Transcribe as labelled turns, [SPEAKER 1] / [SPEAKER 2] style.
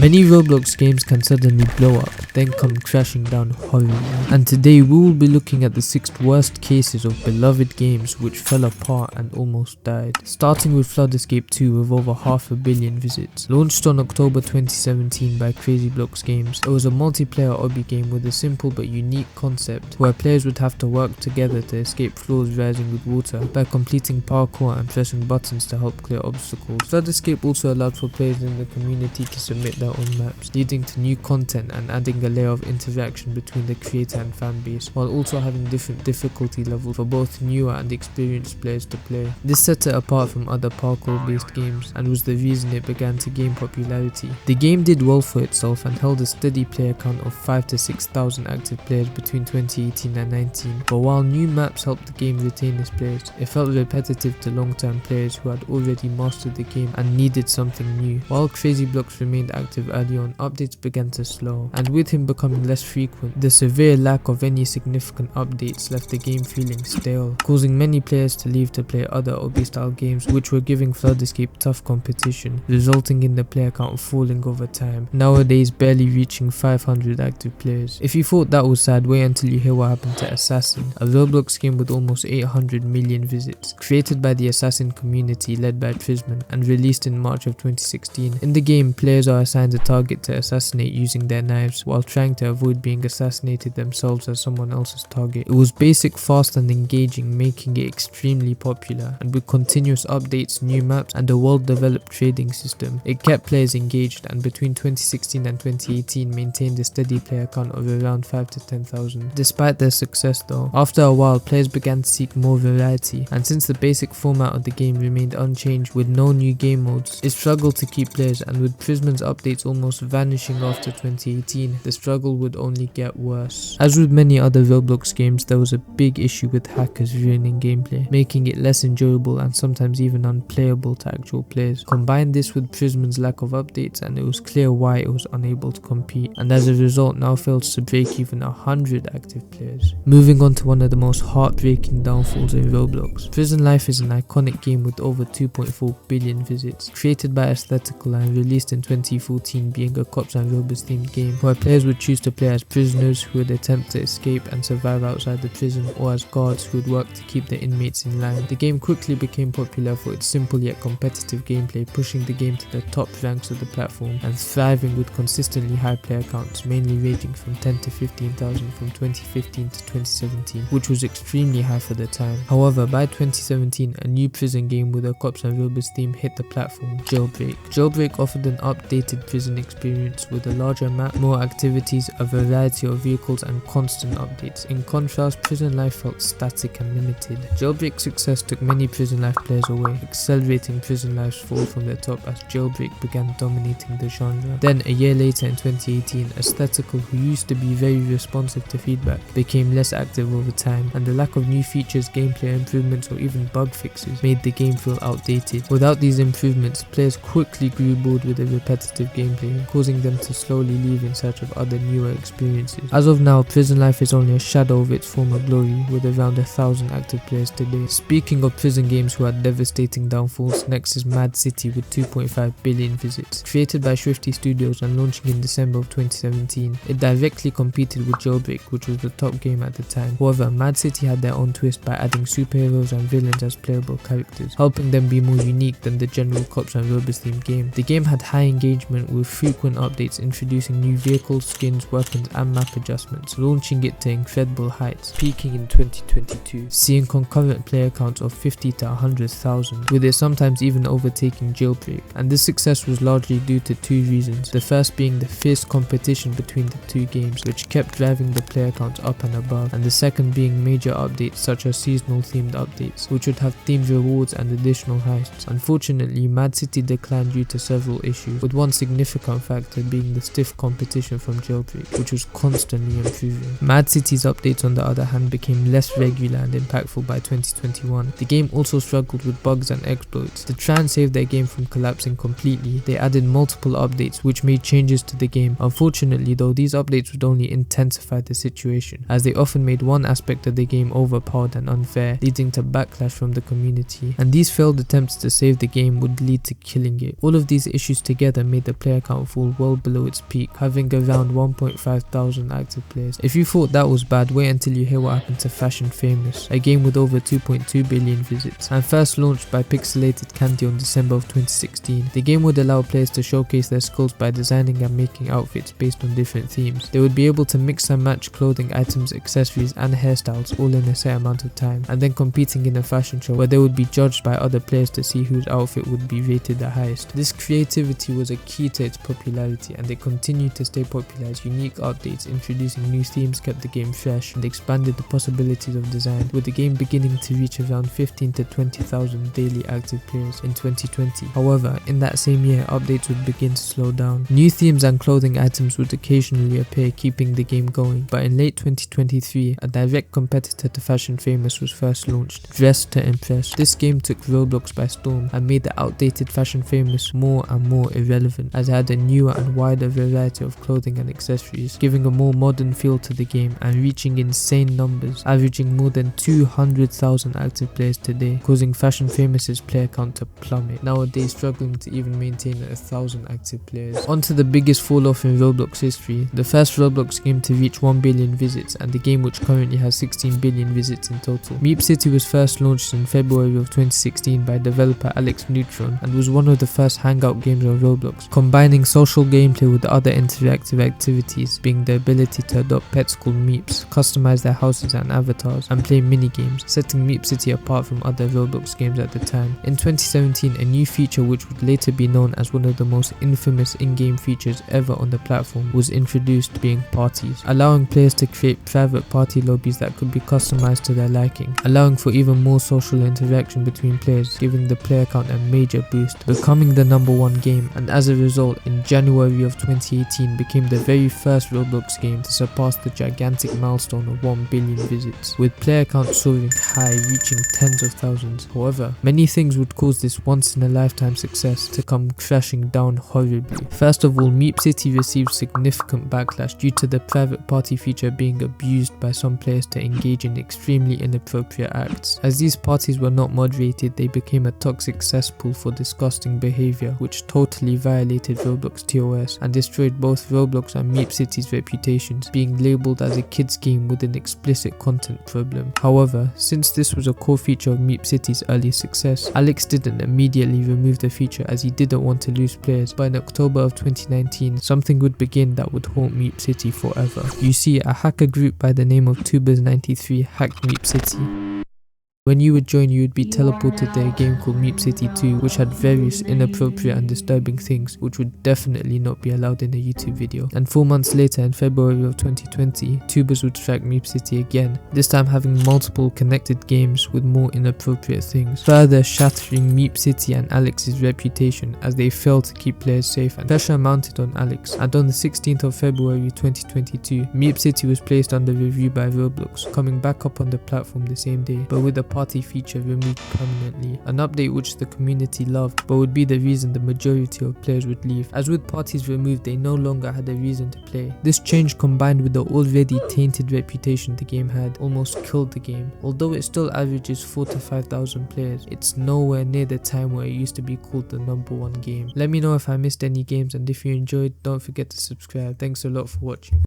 [SPEAKER 1] Many Roblox games can suddenly blow up, then come crashing down horribly. And today we will be looking at the 6 worst cases of beloved games which fell apart and almost died. Starting with Flood Escape 2 with over 500 million visits. Launched on October 2017 by Crazy Blocks Games, it was a multiplayer obby game with a simple but unique concept where players would have to work together to escape floors rising with water by completing parkour and pressing buttons to help clear obstacles. Flood Escape also allowed for players in the community to submit their own maps, leading to new content and adding a layer of interaction between the creator and fanbase, while also having different difficulty levels for both newer and experienced players to play. This set it apart from other parkour based games and was the reason it began to gain popularity. The game did well for itself and held a steady player count of 5,000 to 6,000 active players between 2018 and 19, but while new maps helped the game retain its players, it felt repetitive to long-term players who had already mastered the game and needed something new. While Crazy Blocks remained active early on, updates began to slow, and with him becoming less frequent, the severe lack of any significant updates left the game feeling stale, causing many players to leave to play other obby style games which were giving Flood Escape tough competition, resulting in the player count falling over time, nowadays barely reaching 500 active players. If you thought that was sad, wait until you hear what happened to Assassin, a Roblox game with almost 800 million visits, created by the Assassin community led by Prisman and released in March of 2016. In the game, players are assigned a target to assassinate using their knives while trying to avoid being assassinated themselves as someone else's target. It was basic, fast and engaging, making it extremely popular, and with continuous updates, new maps and a well-developed trading system, it kept players engaged, and between 2016 and 2018 maintained a steady player count of around 5,000 to 10,000. Despite their success though, after a while players began to seek more variety, and since the basic format of the game remained unchanged with no new game modes, it struggled to keep players, and with Prisman's updates almost vanishing after 2018, the struggle would only get worse. As with many other Roblox games, there was a big issue with hackers ruining gameplay, making it less enjoyable and sometimes even unplayable to actual players. Combine this with Prisman's lack of updates and it was clear why it was unable to compete, and as a result now fails to break even 100 active players. Moving on to one of the most heartbreaking downfalls in Roblox. Prison Life is an iconic game with over 2.4 billion visits, created by Aesthetical and released in 2014, being a cops and robbers themed game where players would choose to play as prisoners who would attempt to escape and survive outside the prison, or as guards who would work to keep the inmates in line. The game quickly became popular for its simple yet competitive gameplay, pushing the game to the top ranks of the platform and thriving with consistently high player counts, mainly ranging from 10 to 15,000 from 2015 to 2017, which was extremely high for the time. However, by 2017, a new prison game with a cops and robbers theme hit the platform, Jailbreak. Jailbreak offered an updated prison experience with a larger map, more activities, a variety of vehicles and constant updates. In contrast, Prison Life felt static and limited. Jailbreak's success took many Prison Life players away, accelerating Prison Life's fall from the top as Jailbreak began dominating the genre. Then, a year later in 2018, Aesthetical, who used to be very responsive to feedback, became less active over time, and the lack of new features, gameplay improvements or even bug fixes made the game feel outdated. Without these improvements, players quickly grew bored with the repetitive gameplay, causing them to slowly leave in search of other newer experiences. As of now, Prison Life is only a shadow of its former glory, with around 1,000 active players today. Speaking of prison games who had devastating downfalls, next is Mad City with 2.5 billion visits. Created by Swifty Studios and launching in December of 2017, it directly competed with Jailbreak, which was the top game at the time. However, Mad City had their own twist by adding superheroes and villains as playable characters, helping them be more unique than the general cops and robbers themed game. The game had high engagement with frequent updates introducing new vehicles, skins, weapons and map adjustments, launching it to incredible heights, peaking in 2022, seeing concurrent player counts of 50 to 100,000, with it sometimes even overtaking Jailbreak. And this success was largely due to two reasons, the first being the fierce competition between the two games, which kept driving the player counts up and above, and the second being major updates such as seasonal themed updates, which would have themed rewards and additional heists. Unfortunately, Mad City declined due to several issues, with one significant factor being the stiff competition from Jailbreak, which was constantly improving. Mad City's updates on the other hand became less regular and impactful by 2021. The game also struggled with bugs and exploits. To try and save their game from collapsing completely, they added multiple updates which made changes to the game. Unfortunately though, these updates would only intensify the situation, as they often made one aspect of the game overpowered and unfair, leading to backlash from the community, and these failed attempts to save the game would lead to killing it. All of these issues together made the player player count fall well below its peak, having around 1.5 thousand active players. If you thought that was bad, wait until you hear what happened to Fashion Famous, a game with over 2.2 billion visits, and first launched by Pixelated Candy on December of 2016. The game would allow players to showcase their skills by designing and making outfits based on different themes. They would be able to mix and match clothing, items, accessories and hairstyles all in a set amount of time, and then competing in a fashion show where they would be judged by other players to see whose outfit would be rated the highest. This creativity was a key to its popularity, and they continued to stay popular as unique updates introducing new themes kept the game fresh and expanded the possibilities of design, with the game beginning to reach around 15 to 20,000 daily active players in 2020. However, in that same year, updates would begin to slow down. New themes and clothing items would occasionally appear, keeping the game going, but in late 2023, a direct competitor to Fashion Famous was first launched, Dress to Impress. This game took Roblox by storm and made the outdated Fashion Famous more and more irrelevant, as it had a newer and wider variety of clothing and accessories, giving a more modern feel to the game and reaching insane numbers, averaging more than 200,000 active players today, causing Fashion Famous's player count to plummet, nowadays struggling to even maintain 1,000 active players. On to the biggest fall off in Roblox history, the first Roblox game to reach 1 billion visits, and the game which currently has 16 billion visits in total. Meep City was first launched in February of 2016 by developer AleXZavesa-Restart and was one of the first hangout games on Roblox, combining social gameplay with other interactive activities, being the ability to adopt pets called Meeps, customize their houses and avatars, and play mini-games, setting Meep City apart from other Roblox games at the time. In 2017, a new feature which would later be known as one of the most infamous in-game features ever on the platform was introduced, being parties, allowing players to create private party lobbies that could be customized to their liking, allowing for even more social interaction between players, giving the player count a major boost, becoming the #1 game, and as a result, in January of 2018 became the very first Roblox game to surpass the gigantic milestone of 1 billion visits, with player count soaring high, reaching tens of thousands. However, many things would cause this once-in-a-lifetime success to come crashing down horribly. First of all, Meep City received significant backlash due to the private party feature being abused by some players to engage in extremely inappropriate acts. As these parties were not moderated, they became a toxic cesspool for disgusting behavior, which totally violated Roblox TOS and destroyed both Roblox and Meep City's reputations, being labelled as a kids game with an explicit content problem. However, since this was a core feature of Meep City's early success, Alex didn't immediately remove the feature as he didn't want to lose players, but in October of 2019, something would begin that would haunt Meep City forever. You see, a hacker group by the name of Tubers93 hacked Meep City. When you would join, you would be teleported to a game called Meep City 2, which had various inappropriate and disturbing things, which would definitely not be allowed in a YouTube video. And 4 months later, in February of 2020, tubers would strike Meep City again, this time having multiple connected games with more inappropriate things, further shattering Meep City and Alex's reputation as they failed to keep players safe, and pressure mounted on Alex. And on the 16th of February 2022, Meep City was placed under review by Roblox, coming back up on the platform the same day, but with a party feature removed permanently, an update which the community loved but would be the reason the majority of players would leave, as with parties removed they no longer had a reason to play. This change, combined with the already tainted reputation the game had, almost killed the game. Although it still averages 4,000 to 5,000 players, it's nowhere near the time where it used to be called the #1 game. Let me know if I missed any games, and if you enjoyed, don't forget to subscribe. Thanks a lot for watching.